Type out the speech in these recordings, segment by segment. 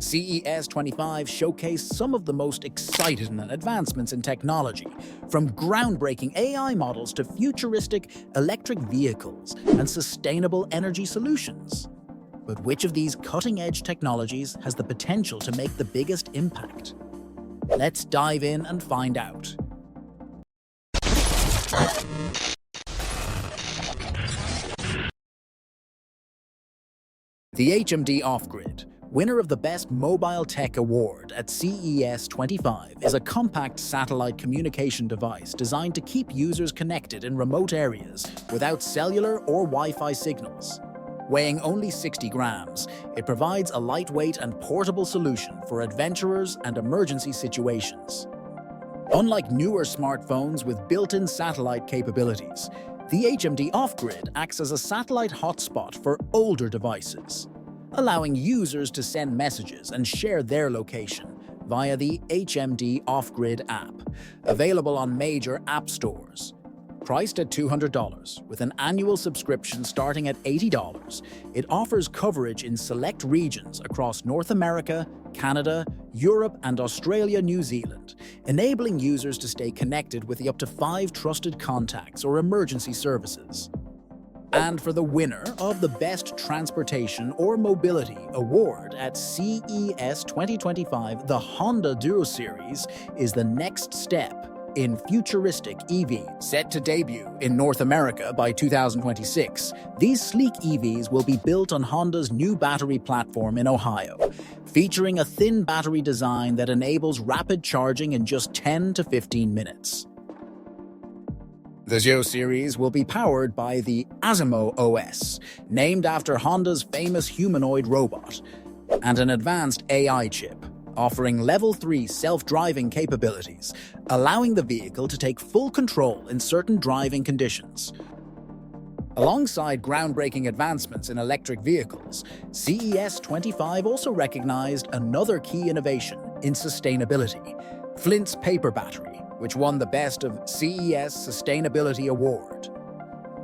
CES 25 showcased some of the most exciting advancements in technology, from groundbreaking AI models to futuristic electric vehicles and sustainable energy solutions. But which of these cutting-edge technologies has the potential to make the biggest impact? Let's dive in and find out. The HMD Off-Grid, winner of the Best Mobile Tech Award at CES 25, is a compact satellite communication device designed to keep users connected in remote areas without cellular or Wi-Fi signals. Weighing only 60 grams, it provides a lightweight and portable solution for adventurers and emergency situations. Unlike newer smartphones with built-in satellite capabilities, the HMD Off-Grid acts as a satellite hotspot for older devices, allowing users to send messages and share their location via the HMD Off-Grid app, available on major app stores. Priced at $200, with an annual subscription starting at $80, it offers coverage in select regions across North America, Canada, Europe, and Australia, New Zealand, enabling users to stay connected with up to 5 trusted contacts or emergency services. And for the winner of the Best Transportation or Mobility Award at CES 2025, the Honda Duo Series is the next step in futuristic EV. Set to debut in North America by 2026, these sleek EVs will be built on Honda's new battery platform in Ohio, featuring a thin battery design that enables rapid charging in just 10 to 15 minutes. The Duo series will be powered by the Asimo OS, named after Honda's famous humanoid robot, and an advanced AI chip, offering Level 3 self-driving capabilities, allowing the vehicle to take full control in certain driving conditions. Alongside groundbreaking advancements in electric vehicles, CES 25 also recognized another key innovation in sustainability: Flint's paper battery, which won the Best of CES Sustainability Award.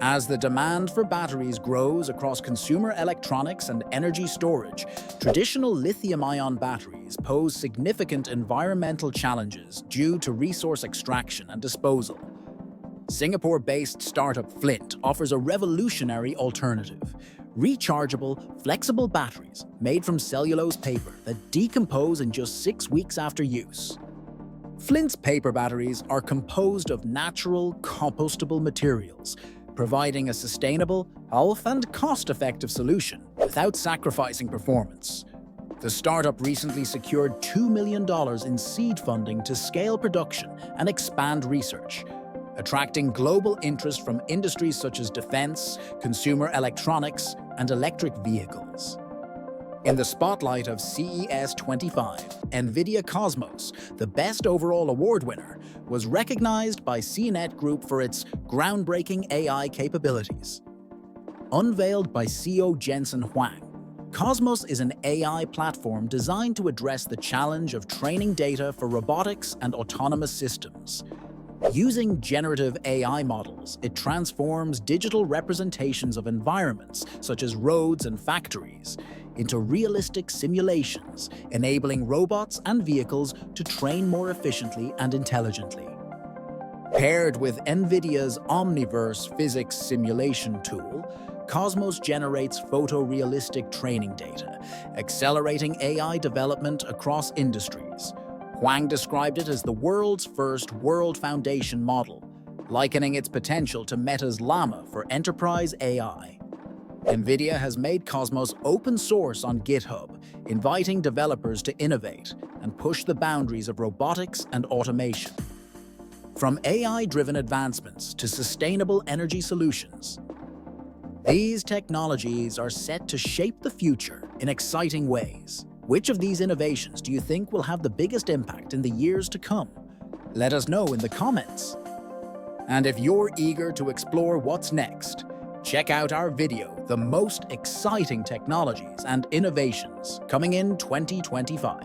As the demand for batteries grows across consumer electronics and energy storage, traditional lithium-ion batteries pose significant environmental challenges due to resource extraction and disposal. Singapore-based startup Flint offers a revolutionary alternative: rechargeable, flexible batteries made from cellulose paper that decompose in just 6 weeks after use. Flint's paper batteries are composed of natural, compostable materials, providing a sustainable, health and cost-effective solution without sacrificing performance. The startup recently secured $2 million in seed funding to scale production and expand research, attracting global interest from industries such as defense, consumer electronics, and electric vehicles. In the spotlight of CES 25, NVIDIA Cosmos, the Best Overall Award winner, was recognized by CNET Group for its groundbreaking AI capabilities. Unveiled by CEO Jensen Huang, Cosmos is an AI platform designed to address the challenge of training data for robotics and autonomous systems. Using generative AI models, it transforms digital representations of environments, such as roads and factories, into realistic simulations, enabling robots and vehicles to train more efficiently and intelligently. Paired with NVIDIA's Omniverse physics simulation tool, Cosmos generates photorealistic training data, accelerating AI development across industries. Huang described it as the world's first World Foundation model, likening its potential to Meta's Llama for enterprise AI. NVIDIA has made Cosmos open source on GitHub, inviting developers to innovate and push the boundaries of robotics and automation. From AI-driven advancements to sustainable energy solutions, these technologies are set to shape the future in exciting ways. Which of these innovations do you think will have the biggest impact in the years to come? Let us know in the comments. And if you're eager to explore what's next, check out our video, The Most Exciting Technologies and Innovations, coming in 2025.